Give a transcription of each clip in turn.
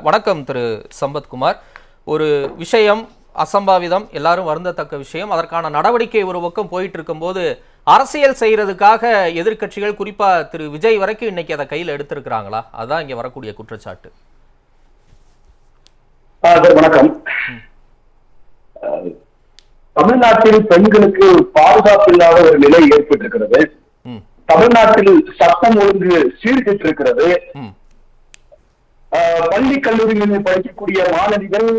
வணக்கம் திரு சம்பத்குமார். ஒரு விஷயம் அசம்பாவிதம், எல்லாரும் வருந்தத்தக்க விஷயம். அதற்கான நடவடிக்கை ஒரு பக்கம் போயிட்டு இருக்கும்போது அரசியல் செய்யறதுக்காக எதிர்கட்சிகள், குறிப்பா திரு விஜய் வரைக்கும் இன்னைக்கு அதை கையில் எடுத்திருக்கிறாங்களா? அதான் இங்க வரக்கூடிய குற்றச்சாட்டு. வணக்கம். தமிழ்நாட்டில் பெண்களுக்கு பாதுகாப்பு இல்லாத ஒரு நிலை ஏற்பட்டிருக்கிறது. தமிழ்நாட்டில் சட்டம் ஒழுங்கு சீர்கெட்டு இருக்கிறது. பள்ளி கல்லூரிகளில் படிக்கக்கூடிய மாணவிகள்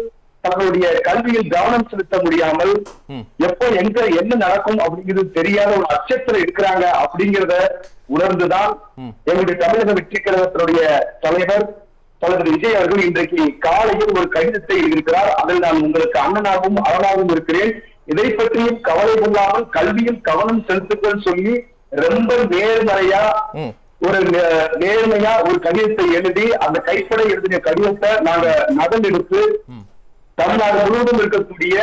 தங்களுடைய கல்வியில் கவனம் செலுத்த முடியாமல் எப்போ எங்க என்ன நடக்கும் அப்படிங்கிறது தெரியாத ஒரு அச்சத்துல இருக்கிறாங்க. அப்படிங்கிறத உணர்ந்துதான் எங்களுடைய தமிழக வெற்றி கழகத்தினுடைய தலைவர் தலைவர் விஜய் அவர்கள் இன்றைக்கு காலையில் ஒரு கடிதத்தை எழுதியிருக்கிறார். அதில் நான் உங்களுக்கு அண்ணனாகவும் அரணாகவும் இருக்கிறேன், இதை பற்றியும் கவலை கொள்ளாமல் கல்வியில் கவனம் செலுத்துங்கள் சொல்லி ரொம்ப நேர்மறையா ஒரு கடிதத்தை எழுதி, அந்த கைப்பட எழுதிய கடிதத்தை நாங்க நகல் எடுத்து தமிழ்நாடு முழுவதும் இருக்கக்கூடிய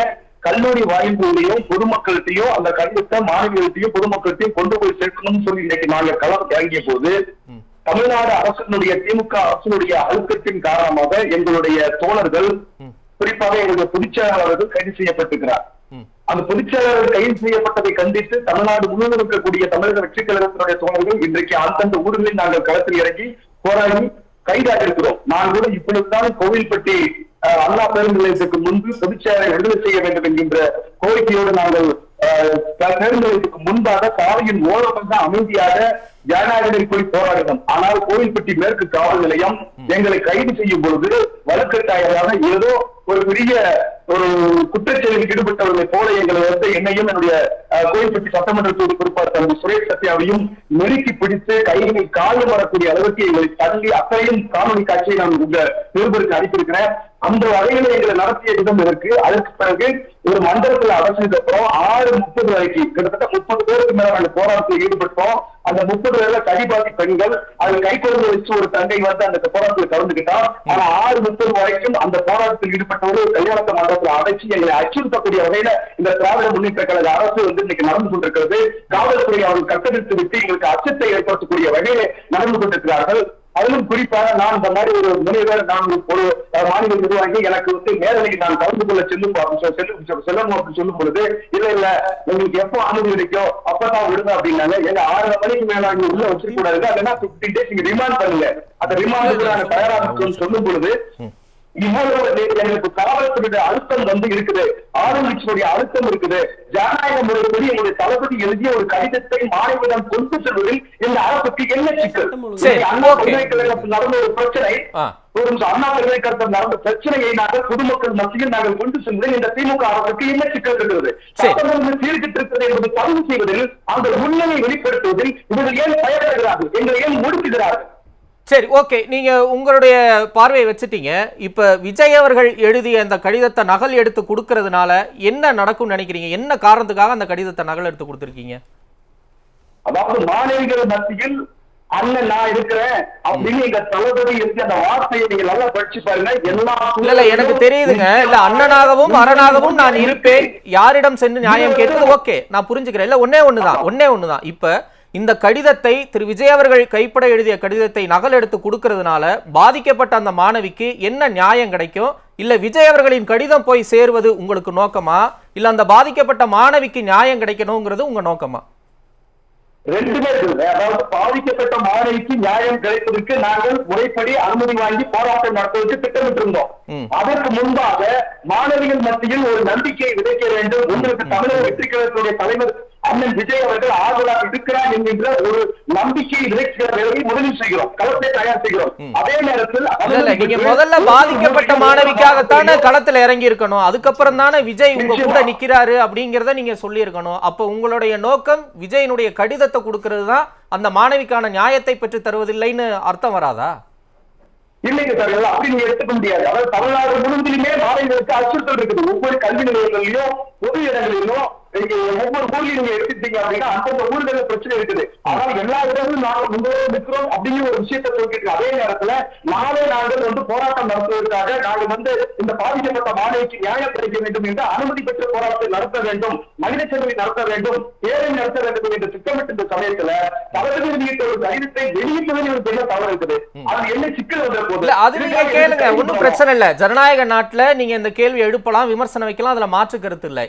கல்லூரி வாயில்களையும் பொதுமக்கள்கிட்டையும் அந்த கடிதத்தை மாணவிகள்கிட்டையும் பொதுமக்கள்கிட்டையும் கொண்டு போய் சேர்க்கணும்னு சொல்லி இன்னைக்கு நாங்க களம் இறங்கிய போது தமிழ்நாடு அரசினுடைய திமுக அரசினுடைய அழுத்தத்தின் காரணமாக எங்களுடைய தோழர்கள், குறிப்பாக எங்களுடைய பொதுச்செயலாளர்கள் கைது செய்யப்பட்டிருக்கிறார். அந்த பொதுச்செயலாளர் கைது செய்யப்பட்டதை கண்டித்து தமிழ்நாடு முழுவதும் இருக்கக்கூடிய தமிழக வெற்றி கழகத்தினுடைய தோழர்கள் இன்றைக்கு அந்தந்த ஊர்களில் நாங்கள் களத்தில் இறங்கி போராடி கைதாக இருக்கிறோம். நான் கூட இப்பொழுதுதான் கோவில்பட்டி அண்ணா பேருந்து நிலையத்துக்கு முன்பு பொதுச்செயலை விடுதலை செய்ய வேண்டும் என்கின்ற கோரிக்கையோடு நாங்கள் பேருந்து நிலையத்துக்கு முன்பாக சாலையின் ஓரமாக அமைதியாக ஜனநாயகத்தில் போய் போராடினோம். ஆனால் கோவில்பட்டி மேற்கு காவல் நிலையம் எங்களை கைது செய்யும் பொழுது வலுக்கட்டாயமாக ஏதோ ஒரு பெரிய ஒரு குற்றச்செயலில் ஈடுபட்டவர்களை போல எங்களை என்னையும் என்னுடைய கோவில்பட்டி சட்டமன்ற தொகுதி பொறுப்பாளர் தம்பி சுரேஷ் சத்யாவையும் நெருக்கி பிடித்து கைகளை காயம் வரக்கூடிய அளவுக்கு எங்களை தள்ளி அத்தனையும் காணொலி காட்சியை நான் உங்க நிருபருக்கு அனுப்பியிருக்கிறேன். அந்த வகையில எங்களை நடத்திய விதம் இருக்கு. அதற்கு பிறகு ஒரு மண்டலத்தில் அடைச்சதுக்கு அப்புறம் 6:30 வரைக்கும் கிட்டத்தட்ட 30 பேருக்கு மேல நாங்கள் போராட்டத்தில் ஈடுபட்டோம். அந்த 30 பேர்ல கடிபாதி பெண்கள் அதில் கை குழந்தை வச்சு ஒரு தங்கை வந்து அந்த போராட்டத்தில் கலந்துகிட்டா. ஆனா 6:30 வரைக்கும் அந்த போராட்டத்தில் ஈடுபட்டவர்கள் கல்யாணத்த மண்டலத்தில் அடைச்சு எங்களை அச்சுறுத்தக்கூடிய வகையில இந்த திராவிட முன்னேற்ற கழக அரசு வந்து இன்னைக்கு நடந்து கொண்டிருக்கிறது. காவல்துறை அவர்கள் கட்டெடுத்து விட்டு எங்களுக்கு அச்சத்தை ஏற்படுத்தக்கூடிய வகையில நடந்து கொண்டிருக்கிறார்கள். அதிலும் குறிப்பாக நான் இந்த மாதிரி ஒரு முனைவர், நான் ஒரு மாநில நிர்வாகி, எனக்கு வந்து நேரடிக்கு நான் கலந்து கொள்ள செல்லணும் அப்படின்னு சொல்லும் பொழுது இல்ல உங்களுக்கு எப்போ அனுமதி கிடைக்கும் அப்பதான் விடுங்க அப்படின்னாங்க. எங்க 6:30 மணிக்கு மேல அங்க உள்ள வச்சிருக்க கூடாது, அதனா 15 days நீங்க ரிமாண்ட் பண்ணுங்க, அந்த ரிமாண்டுக்கு நாங்க தயாரா இருக்கோம்னு சொல்லும் பொழுது இவ்வளவு எங்களுக்கு காவல்துறையுடைய அழுத்தம் வந்து இருக்குது, ஆளுநருடைய அழுத்தம் இருக்குது. ஜனநாயக முறைப்படி எங்களுடைய தளபதி எழுதிய ஒரு கடிதத்தை மாணவரிடம் கொண்டு செல்வதில் இந்த அரசுக்கு என்ன சிக்கல்? அண்ணா பல்கலைக்கழகத்தில் நடந்த ஒரு பிரச்சனை, அண்ணா பல்கலைக்கழகத்தில் நடந்த பிரச்சனையை நாங்கள் பொதுமக்கள் மத்தியில் நாங்கள் கொண்டு செல்வதில் இந்த திமுக அரசுக்கு என்ன சிக்கல் இருக்கிறது? சட்டம் சீர்கிட்டு இருக்கிறது என்பதை பதிவு செய்வதில், அந்த உண்மையை வெளிப்படுத்துவதில் இவர்கள் ஏன் பயப்படுகிறார்கள், எங்களை ஏன் முடுக்குகிறார்கள்? சரி, ஓகே, நீங்க உங்களுடைய பார்வையை வச்சுட்டீங்க. இப்ப விஜய் அவர்கள் எழுதிய அந்த கடிதத்தை நகல் எடுத்து கொடுக்கறதுனால என்ன நடக்கும் நினைக்கிறீங்க? என்ன காரணத்துக்காக அந்த கடிதத்தை நகல் எடுத்து கொடுத்திருக்கீங்க? அதாவது மாணவிகள் மத்தியில் அண்ணன் நான் இருக்கிறேன் அப்படின்னு எங்க தளபதி இருக்கு அந்த வார்த்தையை நீங்க நல்லா படிச்சு பாருங்க. இல்ல எனக்கு தெரியுதுங்க, இல்ல அண்ணனாகவும் அரணாகவும் நான் இருப்பேன், யாரிடம் சென்று நியாயம் கேட்பது, ஓகே நான் புரிஞ்சுக்கிறேன். இல்ல ஒன்னே ஒண்ணுதான். இப்ப இந்த கடிதத்தை திரு விஜய் அவர்கள் கைப்பட எழுதிய கடிதத்தை நகல் எடுத்து கொடுக்கறதுனால பாதிக்கப்பட்ட அந்த மாணவிக்கு என்ன நியாயம் கிடைக்கும்? இல்ல விஜய் அவர்களின் கடிதம் போய் சேர்வது உங்களுக்கு நோக்கமா, இல்ல அந்த பாதிக்கப்பட்ட மாணவிக்கு நியாயம் கிடைக்கணுங்கிறது உங்க நோக்கமா? ரெண்டுமே இருக்குது. அதாவது பாதிக்கப்பட்ட மாணவிக்கு நியாயம் கிடைப்பதற்கு நாங்கள் முறைப்படி அனுமதி வாங்கி போராட்டம் நடத்துவதற்கு திட்டமிட்டு இருந்தோம். அதற்கு முன்பாக மாணவிகள் மத்தியில் ஒரு நம்பிக்கையை விதைக்க வேண்டும். உங்களுக்கு தமிழக வெற்றி கழகத்துடைய தலைவர் அண்ணன் விஜய் அவர்கள் ஆதரவாக இருக்கிறார் என்கின்ற ஒரு நம்பிக்கையை விதைக்கிற வேலையை முதலில் செய்கிறோம், களத்தை தயார் செய்கிறோம். அதே நேரத்தில் நீங்க முதல்ல பாதிக்கப்பட்ட மாணவிக்காகத்தானே களத்துல இறங்கி இருக்கணும், அதுக்கப்புறம் தானே விஜய் உங்க கூட நிக்கிறாரு அப்படிங்கறத நீங்க சொல்லி இருக்கணும். அப்ப உங்களுடைய நோக்கம் விஜயனுடைய கடிதத்தை கொடுக்கிறது தான் அந்த மாணவிக்கான நியாயத்தை பெற்று தருவதில்லைன்னு அர்த்தம் வராதா? இல்லைங்க சார், அப்படி நீங்க எடுத்துக்க முடியாது. அதாவது தமிழ்நாடு முழுவதிலுமே மாணவிகளுக்கு அச்சுறுத்தல் இருக்குது. ஒவ்வொரு கல்வி நிலையங்களிலும் பொது இடங்களிலும் ஒவ்வொரு ஊர்லயும் நீங்க எடுத்துட்டீங்க அப்படின்னா அந்தந்த ஊர்கள பிரச்சனை இருக்குது. ஆனால் எல்லா இடங்களும் நாங்க முன்னோடு நிற்கிறோம் அப்படிங்கிற ஒரு விஷயத்தை சொல்லிட்டு அதே நேரத்துல நாளை நாங்கள் வந்து போராட்டம் நடத்துவதற்காக நாங்கள் இந்த பாதிக்கப்பட்ட மாணவிக்கு நியாயம் கிடைக்க வேண்டும் என்று அனுமதி பெற்ற போராட்டத்தை நடத்த வேண்டும், மனித சேவை நடத்த வேண்டும், தேவை நடத்த வேண்டும் என்று திட்டமிட்ட இந்த சமயத்துல தவறு நீட்ட ஒரு கடிதத்தை வெளியிட்டதில் ஒரு பெரிய தவறு இருக்குது. அது என்ன சிக்கல் வந்த அது நீங்க கேளுங்க, ஒன்னும் பிரச்சனை இல்ல. ஜனநாயக நாட்டுல நீங்க இந்த கேள்வி எழுப்பலாம், விமர்சனம் வைக்கலாம், அதுல மாற்று கருத்து இல்ல.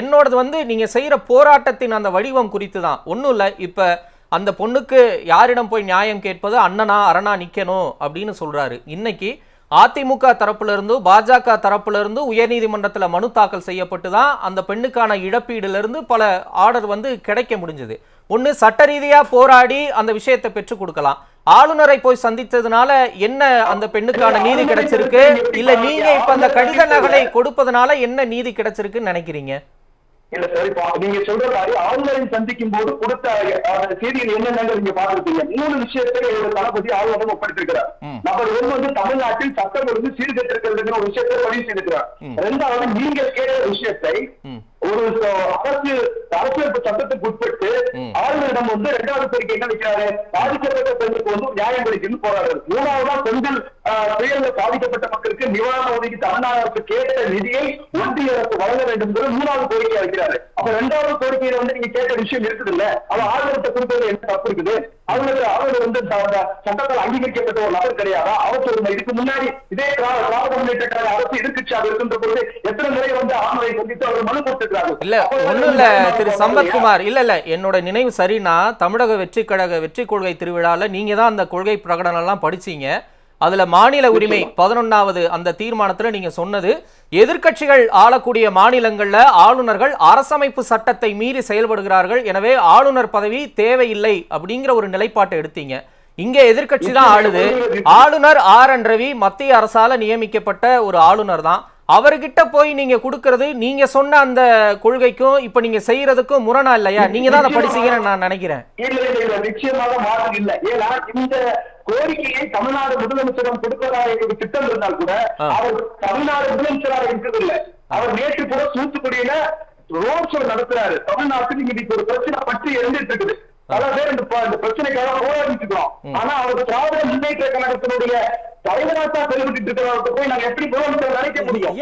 என்னோடது நீங்க செய்யற போராட்டத்தின் அந்த வடிவம் குறித்து தான். ஒண்ணும் இல்ல, இப்ப அந்த பொண்ணுக்கு யாரிடம் போய் நியாயம் கேட்பது, அண்ணனா அரணா நிக்கணும் அப்படின்னு சொல்றாரு. இன்னைக்கு அதிமுக தரப்புல இருந்து பாஜக தரப்புல இருந்து உயர்நீதிமன்றத்துல மனு தாக்கல் செய்யப்பட்டு தான் அந்த பெண்ணுக்கான இழப்பீடுல இருந்து பல ஆர்டர் கிடைக்க முடிஞ்சது. ஒண்ணு சட்ட ரீதியா போராடி அந்த விஷயத்தை பெற்றுக் கொடுக்கலாம். ஆளுநரை போய் சந்தித்ததுனால என்ன அந்த பெண்ணுக்கான நீதி கிடைச்சிருக்கு, இல்ல நீங்க இப்ப அந்த கடித நகலை கொடுப்பதனால என்ன நீதி கிடைச்சிருக்குன்னு நினைக்கிறீங்க? இல்ல சரிப்பா, நீங்க சொல்ற மாதிரி ஆளுநரை சந்திக்கும் போது கொடுத்த செய்திகள் என்னென்ன நீங்க பாத்துருக்கீங்க. 3 விஷயத்தை என்னோட தளபதி ஆளுநரும் ஒப்படைத்திருக்கிறார். நம்பர் 1 தமிழ்நாட்டில் சட்டம் ஒழுங்கு சீர்கெட்டிருக்கிறதுங்கிற ஒரு விஷயத்தை பதிவு செய்திருக்கிறார். 2வது நீங்கள் கேட்ட விஷயத்தை ஒரு அரசியல் சட்டத்துக்கு உட்பட்டு ஆளுநரிடம் 2வது கோரிக்கை என்ன வைக்கிறாரு, பாதிக்கப்பட்ட பெண்ணுக்கு நியாயம் கிடைக்கும் போராடுறது. 3வதா பெண்கள் புயலில் பாதிக்கப்பட்ட மக்களுக்கு நிவாரண உதவி தமிழ்நாடு அரசு கேட்ட நிதியை ஒன்றிய அரசு வழங்க வேண்டும் 3வது கோரிக்கையை வைக்கிறாரு. அப்ப 2வது கோரிக்கையில நீங்க கேட்ட விஷயம் இருக்குது இல்ல, அது ஆளுநர்கிட்ட கொடுத்தது என்ன தப்பு இருக்குது? அவர் சட்டத்தால் அங்கீகரிக்கப்பட்ட ஒரு நபர் கிடையாதா? அவர் இதுக்கு முன்னாடி இதே திராவிட முன்னேற்ற கழக அரசு எதிர்க்கட்சியாக இருக்கின்ற பொழுது எத்தனை முறை ஆளுநரை சந்தித்து அவர் மனு கொடுத்திருக்கிறார்கள். இல்ல ஒண்ணும் இல்ல திரு சம்பத்குமார், இல்ல என்னோட நினைவு சரினா தமிழக வெற்றி கழக வெற்றி கொள்கை திருவிழால நீங்க தான் அந்த கொள்கை பிரகடனம் எல்லாம் படிச்சீங்க. அதுல மாநில உரிமை 11வது அந்த தீர்மானத்துல நீங்க சொன்னது, எதிர்க்கட்சிகள் ஆளக்கூடிய மாநிலங்கள்ல ஆளுநர்கள் அரசமைப்பு சட்டத்தை மீறி செயல்படுகிறார்கள், எனவே ஆளுநர் பதவி தேவையில்லை அப்படிங்கிற ஒரு நிலைப்பாட்டை எடுத்தீங்க. இங்க எதிர்க்கட்சி தான் ஆளுது. ஆளுநர் RN ரவி மத்திய அரசால நியமிக்கப்பட்ட ஒரு ஆளுநர் தான். அவர்கிட்ட போய் நீங்க கொடுக்கிறது நீங்க சொன்ன அந்த கொள்கைக்கும் இப்ப நீங்க செய்யறதுக்கும் முரணா இல்லையா? நீங்க தான் அதை படிச்சீங்கன்னு நான் நினைக்கிறேன். நிச்சயமாக மாற்றம் இல்லை. ஏன்னா இந்த கோரிக்கையை தமிழ்நாடு முதலமைச்சரிடம் கொடுப்பதாக ஒரு திட்டம் இருந்தால் கூட அவர் தமிழ்நாடு முதலமைச்சராக இருக்கிறதில்லை. அவர் நேற்று கூட தூத்துக்குடியில ரோட் ஷோ நடத்துறாரு. தமிழ்நாட்டில் இன்னைக்கு ஒரு பிரச்சனை பற்றி எழுந்துட்டு இருக்குது. பல பேர் இந்த பிரச்சனைக்காக போராடிட்டு இருக்கிறோம். ஆனா அவர் திராவிட முன்னேற்ற கழகத்தினுடைய தலைவராக செயல்பட்டு இருக்கிறவர்கிட்ட போய் நாங்க எப்படி முதலமைச்சர் நினைக்க முடியும்?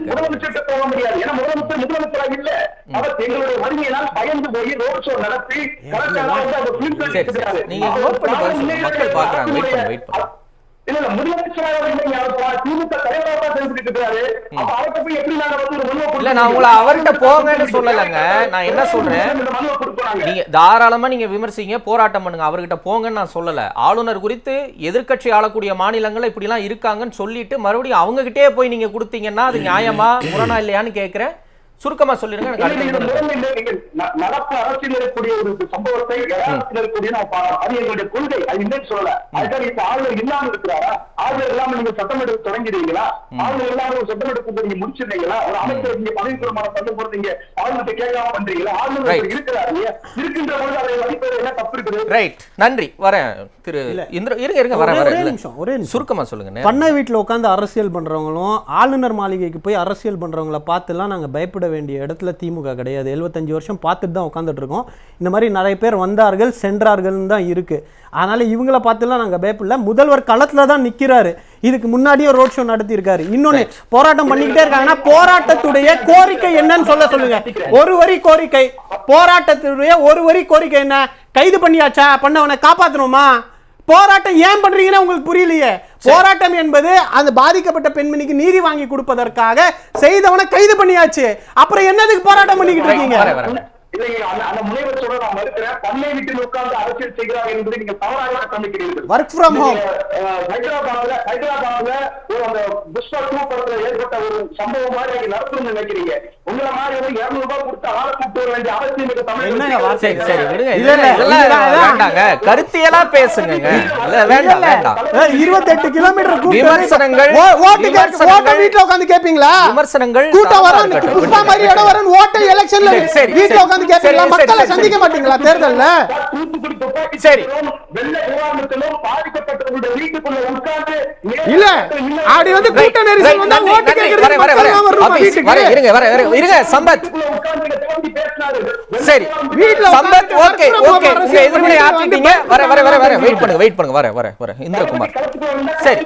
முதலமைச்சர்கிட்ட போக முடியாது. ஏன்னா முதலமைச்சராக இல்ல. அவர் எங்களுடைய வறுமையினால் பயந்து போய் ரோட் ஷோ நடத்தி இல்ல முதலமைச்சராக திமுக தலைவராக செயல்பட்டு இருக்கிறாரு. அப்ப அவர்கிட்ட போய் எப்படி நாங்க இல்ல நான் உங்களை அவர்கிட்ட போங்கன்னு சொல்லலங்க. நான் என்ன சொல்றேன், நீங்க தாராளமா நீங்க விமர்சிங்க, போராட்டம் பண்ணுங்க, அவர்கிட்ட போங்கன்னு நான் சொல்லல. ஆளுநர் குறித்து எதிர்க்கட்சி ஆளக்கூடிய மாநிலங்கள்ல இப்படி எல்லாம் இருக்காங்கன்னு சொல்லிட்டு மறுபடியும் அவங்க கிட்டே போய் நீங்க கொடுத்தீங்கன்னா அது நியாயமா முரணா இல்லையான்னு கேட்கிறேன். சுருக்கமா சொல்லிருங்க. நடப்பு அரசியல் இருக்கக்கூடிய ஒரு சம்பவத்தை இருக்கக்கூடிய அது எங்களுடைய கொள்கை, அது இல்லைன்னு சொல்லல. அதுக்காக இப்ப ஆளுநர் இல்லாம இருக்கிறாரா? ஆளுநர் இல்லாம நீங்க சட்டமன்ற தொடங்கிறீங்களா? ஆளுநர் இல்லாம ஒரு சட்டமன்ற நீங்க முடிச்சிருந்தீங்களா? ஒரு அமைச்சர் நீங்க பதவி பிரமாணம் பண்ண போது நீங்க ஆளுநர்கிட்ட கேட்காம பண்றீங்களா? ஆளுநர் இருக்கிறாரு, இருக்கின்ற பொழுது அதை மதிப்பது என்ன தப்பு இருக்குது? ரைட், நன்றி. வரேன் திரு இந்திர, இருங்க வரேன். ஒரே நிமிஷம் சுருக்கமா சொல்லுங்க. பண்ணை வீட்டுல உட்காந்து அரசியல் பண்றவங்களும் ஆளுநர் மாளிகைக்கு போய் அரசியல் பண்றவங்கள பார்த்துலாம் நாங்க பயப்பட வேண்டிய இடத்துல திமுக கிடையாது. 75 வருஷம் பார்த்துட்டு தான் உட்காந்துட்டு இருக்கோம். இந்த மாதிரி நிறைய பேர் வந்தார்கள் சென்றார்கள் தான் இருக்கு. அதனால இவங்கள பார்த்துலாம் நாங்க பயப்படல. முதல்வர் களத்துல தான் நிக்கிறாரு. இதுக்கு முன்னாடியே ரோட் ஷோ நடத்தி இருக்காரு. இன்னொன்னு போராட்டம் பண்ணிக்கிட்டே இருக்காங்கன்னா போராட்டத்துடைய கோரிக்கை என்னன்னு சொல்லுங்க. ஒரு வரி கோரிக்கை, போராட்டத்துடைய ஒரு வரி கோரிக்கை என்ன? கைது பண்ணியாச்சா? பண்ணவனை காப்பாற்றணுமா? போராட்டம் ஏன் பண்றீங்கன்னா உங்களுக்கு புரியலையே. போராட்டம் என்பது அந்த பாதிக்கப்பட்ட பெண்மணிக்கு நீதி வாங்கி கொடுப்பதற்காக செய்தவனை கைது பண்ணியாச்சு. அப்புறம் என்னதுக்கு போராட்டம் பண்ணிக்கிட்டு இருக்கீங்க? அந்த முனைவர் சொல்ல நான் மறுக்கிறேன். பண்ணை வீட்டில் உட்கார்ந்து அரசியல் செய்கிறார் என்பதை நீங்க தவறாக கண்டிக்கிறீர்கள். வொர்க் ஃப்ரம் ஹோம் ஹைதராபாத்ல ஒரு அந்த புஷ்பா 2 படத்துல ஏற்பட்ட ஒரு சம்பவம் மாதிரி நடத்தணும்னு நினைக்கிறீங்க. உங்களை மாதிரி வந்து 200 ரூபாய் கொடுத்து ஆளை கூப்பிட்டு வர வேண்டிய அவசியம் இருக்கு தமிழ். கருத்தியலா பேசுங்க. 28 கிலோமீட்டர் விமர்சனங்கள் வீட்டுல உட்கார்ந்து கேட்பீங்களா? விமர்சனங்கள் கூட்டம் வர புஷ்பா மாதிரி இடம் வர ஓட்ட எலெக்ஷன்ல வீட்டுல உட்கார்ந்து கேள்வி கேட்கலாம், மக்களை சந்திக்க மாட்டீங்களா தேர்தல்ல? தூத்துக்குடி துப்பாக்கி சரி. வெள்ள விவாதத்திலும் பாதிக்கப்பட்டவர்களுடைய வீட்டுக்குள்ள உட்கார்ந்து இல்ல அப்படி வந்து கூட்ட நெரிசல் வந்தா ஓட்டு கேக்குறது மக்கள்லாம் வரணும் வீட்டுக்கு. இருங்க சம்பத். உட்கார்ந்து தோண்டி பேசினாரு. சரி வீட்ல சம்பத், ஓகே ஓகே, உங்க எதிர்வினை ஆற்றிட்டீங்க. வெயிட் பண்ணுங்க, வர இந்திரகுமார். சரி,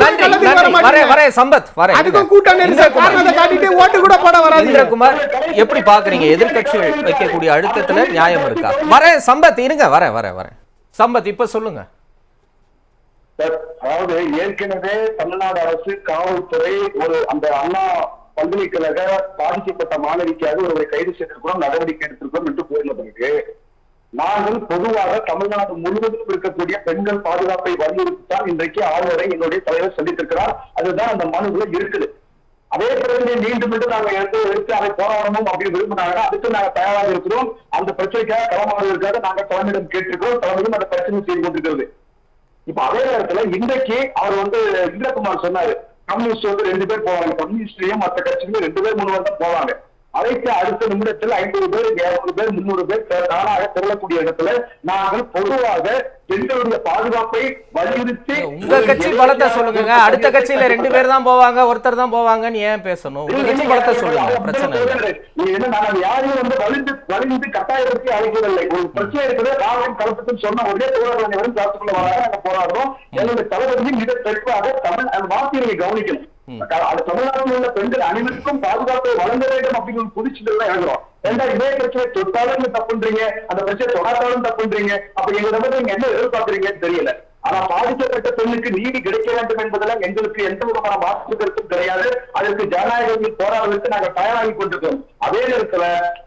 நன்றி, சம்பத், அதுக்கும் கூட்ட நெரிசல் காரணத்தை காட்டிட்டு ஓட்டு கூட போட வராது. இந்திரகுமார், எப்படி பாக்குறீங்க? எதிர்க்கட்சிகள் வைக்கக்கூடிய அழுத்தத்துல நியாயம் இருக்கா? சம்பத் இருங்க, வர சம்பத், இப்ப சொல்லுங்க. அதாவது ஏற்கனவே தமிழ்நாடு அரசு காவல்துறை ஒரு அந்த அண்ணா பல்கலைக்கழக பாதிக்கப்பட்ட மாணவிக்காக ஒருவரை கைது செய்திருக்கிறோம், நடவடிக்கை எடுத்திருக்கிறோம் என்று கூறினதற்கு நாங்கள் பொதுவாக தமிழ்நாடு முழுவதும் இருக்கக்கூடிய பெண்கள் பாதுகாப்பை வலியுறுத்தித்தான் இன்றைக்கு ஆளுநரை என்னுடைய தலைவர் சந்தித்திருக்கிறார். அதுதான் அந்த மனுக்குள்ள இருக்குது. அதே பிரச்சனையை மீண்டும் மீண்டும் நாங்க எடுத்து அதை போராடணும் அப்படின்னு விரும்பினாங்கன்னா அதுக்கு நாங்க தயாராக இருக்கிறோம். அந்த பிரச்சனைக்காக களமாடுவதற்காக நாங்க தலைமையிடம் கேட்டிருக்கிறோம். தலைமையும் அந்த பிரச்சனை செய்து கொண்டிருக்கிறது. இப்ப அதே நேரத்துல இன்றைக்கு அவர் இந்திரகுமார் சொன்னாரு, கம்யூனிஸ்ட் 2 பேர் போவாங்க, கம்யூனிஸ்ட்லயும் மற்ற கட்சிகளும் 2 பேர் 3 பேர் போவாங்க. அதைக்கு அடுத்த நிமிடத்தில் 50 பேர் 200 பேர் 300 பேர் தானாக திரளக்கூடிய இடத்துல நாங்கள் பொதுவாக பெண்களுடைய பாதுகாப்பை வலியுறுத்தி உங்க கட்சி பலத்தை சொல்லுங்க. அடுத்த கட்சியில 2 பேர் தான் போவாங்க, ஒருத்தர் தான் போவாங்கன்னு ஏன் பேசணும்? உங்க கட்சி பலத்தை சொல்லுங்க, பிரச்சனை இல்லை. நாங்கள் யாரையும் வலிந்து கட்டாயப்படுத்தி அழைக்கவில்லை. ஒரு பிரச்சனை இருக்குது, காவலின் கலப்பத்துன்னு சொன்ன ஒரே தோழர்கள் வரும் காத்துக்குள்ள வராங்க, நாங்க போராடுறோம். என்னுடைய தலைவர்கள் மிக தெளிவாக தமிழ் அந்த வார்த்தையை கவனிக்கணும். தமிழ்நாட்டில் உள்ள பெண்கள் அனைவருக்கும் பாதுகாப்பை வழங்க வேண்டும் அப்படிங்கிற புதுச்சிட்டு தான் எழுதுறோம். இதே பிரச்சனை தொட்டாலும் தப்புன்றீங்க, அந்த பிரச்சனை தொடாத்தாலும் தப்புன்றீங்க. அப்ப எங்களை நீங்க என்ன எதிர்பார்க்கறீங்கன்னு தெரியல. ஆனா பாதிக்கப்பட்ட பெண்ணுக்கு நீதி கிடைக்க வேண்டும் என்பதெல்லாம் எங்களுக்கு எந்த விதமான மாற்று கருத்தும் கிடையாது. அதற்கு ஜனநாயகத்தில் போராடுவதற்கு நாங்கள் தயாராகி கொண்டிருக்கிறோம். அதே நேரத்துல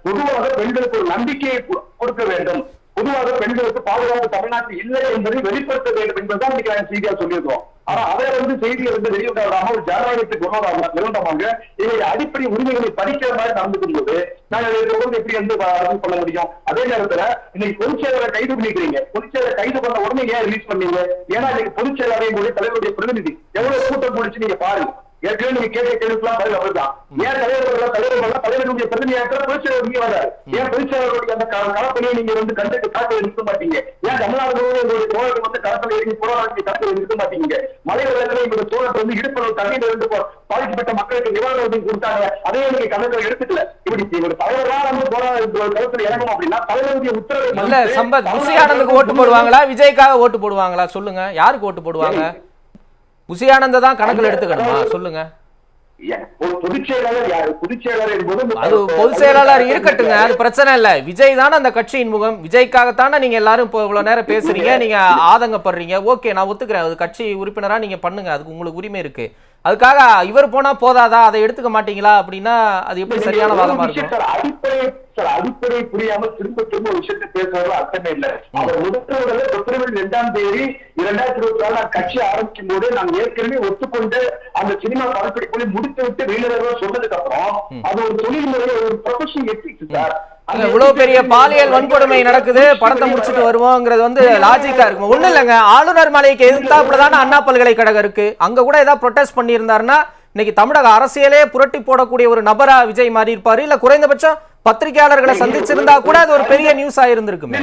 பொதுவாக பெண்களுக்கு ஒரு நம்பிக்கையை கொடுக்க வேண்டும். பொதுவாக பெண்களுக்கு பாதுகாப்பு தமிழ்நாட்டில் இல்லை என்பதை வெளிப்படுத்த வேண்டும் என்பதுதான் இன்னைக்கு நாங்கள் செய்தியா சொல்லியிருக்கோம். ஆனா அதை செய்தியை வெளியிடாம ஒரு ஜனநாயகத்துக்கு விரோதமாக இதை அடிப்படை உரிமைகளை படிக்கிற மாதிரி நடந்துக்கும் போது நாங்கள் எப்படி அரசு பண்ண முடியும்? அதே நேரத்துல இன்னைக்கு பொதுச்செயலரை கைது பண்ணிக்கிறீங்க. பொதுச்செயலரை கைது பண்ண உடனே ஏன் ரிலீஸ் பண்ணீங்க? ஏன்னா இன்னைக்கு பொதுச்செயலாளருடைய தலைவருடைய பிரதிநிதி எவ்வளவு கூட்டம் முடிச்சு நீங்க பாருங்க. ஏற்கனவே நீங்க கேட்கலாம் பதில் அவர்தான். ஏன் தலைவருடைய பிரதிநிதியாக பொதுச்செயலர் வராது? ஏன் பொதுச்செயலருடைய அந்த களப்பணியை நீங்க கண்டுக்கு காட்டில் நிறுத்த மாட்டீங்க? ஏன் தமிழ்நாடு உங்களுடைய தோழர்கள் களத்தில் இறங்கி போராடி களத்தில் நிறுத்த மாட்டீங்க? மழை வெள்ளத்துல எங்களுடைய தோழர்கள் இடுப்பளவு தண்ணீர் இருந்து பாதிக்கப்பட்ட மக்களுக்கு நிவாரணம் கொடுத்தாங்க, அதையே நீங்க கணக்கில் எடுத்துக்கல. இப்படி ஒரு தலைவராக களத்தில் இறங்கும் அப்படின்னா தலைவருடைய உத்தரவு இல்ல. சம்பத், புசி ஆனந்துக்கு ஓட்டு போடுவாங்களா, விஜய்க்காக ஓட்டு போடுவாங்களா? சொல்லுங்க, யாருக்கு ஓட்டு போடுவாங்க? புசி ஆனந்த தான் கணக்கில் எடுத்துக்கணுமா? சொல்லுங்க. பொதுச் செயலாளர் என்பது அது பொதுச் செயலாளர் இருக்கட்டுங்க, அது பிரச்சனை இல்ல. விஜய் தானே அந்த கட்சியின் முகம். விஜய்க்காகத்தானே நீங்க எல்லாரும் இப்போ இவ்வளவு நேரம் பேசுறீங்க, நீங்க ஆதங்கப்படுறீங்க. ஓகே, நான் ஒத்துக்கிறேன், அது கட்சி உறுப்பினரா நீங்க பண்ணுங்க, அதுக்கு உங்களுக்கு உரிமை இருக்கு. அதுக்காக இவர் போனா போதாதா, அதை எடுத்துக்க மாட்டீங்களா அப்படின்னா அது எப்படி சரியான வாதமா இருக்கும்? அடிப்படை புரியாமல் திரும்ப திரும்ப ஒரு விஷயத்தை பேசுறது அர்த்தமே இல்லை. அவர் முதல்ல பிப்ரவரி 2ஆம் தேதி 2024 கட்சி ஆரம்பிக்கும் போது நாங்கள் ஏற்கனவே ஒத்துக்கொண்டு அந்த சினிமா படப்பிடிப்புகளை முடித்து விட்டு வெளியிடறதா சொன்னதுக்கு அப்புறம் அது ஒரு தொழில்முறை ஒரு ப்ரொஃபஷனல் எத்திக்ஸ் சார். இவ்வளவு பெரிய பாலியல் வன்கொடுமை நடக்குது, படத்தை முடிச்சுட்டு வருவோங்கிறது லாஜிக்கா இருக்கும். ஒண்ணு இல்லைங்க, ஆளுநர் மாளிகைக்கு எதிர்த்தாப்புலதான அண்ணா பல்கலைக்கழகம் இருக்கு. அங்க கூட ஏதாவது ப்ரொடெஸ்ட் பண்ணியிருந்தாருன்னா இன்னைக்கு தமிழக அரசியலே புரட்டி போடக்கூடிய ஒரு நபரா விஜய் மாறி இருப்பாரு. இல்ல குறைந்தபட்சம் பத்திரிகையாளர்களை சந்திச்சிருந்தா கூட அது ஒரு பெரிய நியூஸ் ஆயிருந்திருக்குமே.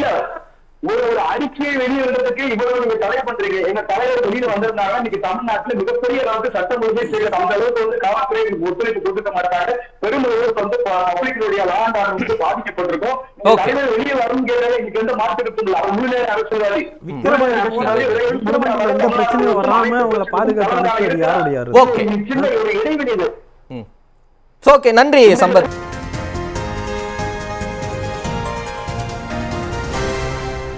ஒரு அறிக்கையை வெளியிடுறதுக்கு இவ்வளவு நீங்க தடை பண்றீங்க. எங்க தலைவர் வெளியில வந்திருந்தாங்க, இன்னைக்கு தமிழ்நாட்டுல மிகப்பெரிய அளவுக்கு சட்டம் ஒழுங்கை செய்யறது அந்த அளவுக்கு காவல்துறை ஒத்துழைப்பு கொடுக்க மாட்டாங்க. பெருமளவுக்கு பப்ளிக்குடைய லா அண்ட் ஆர்டர் பாதிக்கப்பட்டிருக்கும். தலைவர் வெளியே வரும் இன்னைக்கு எந்த மாற்று இல்லை. அவர் முழுநேர அரசியல்வாதி. சின்ன ஒரு இடைவெளி. ஓகே, நன்றி சம்பத்.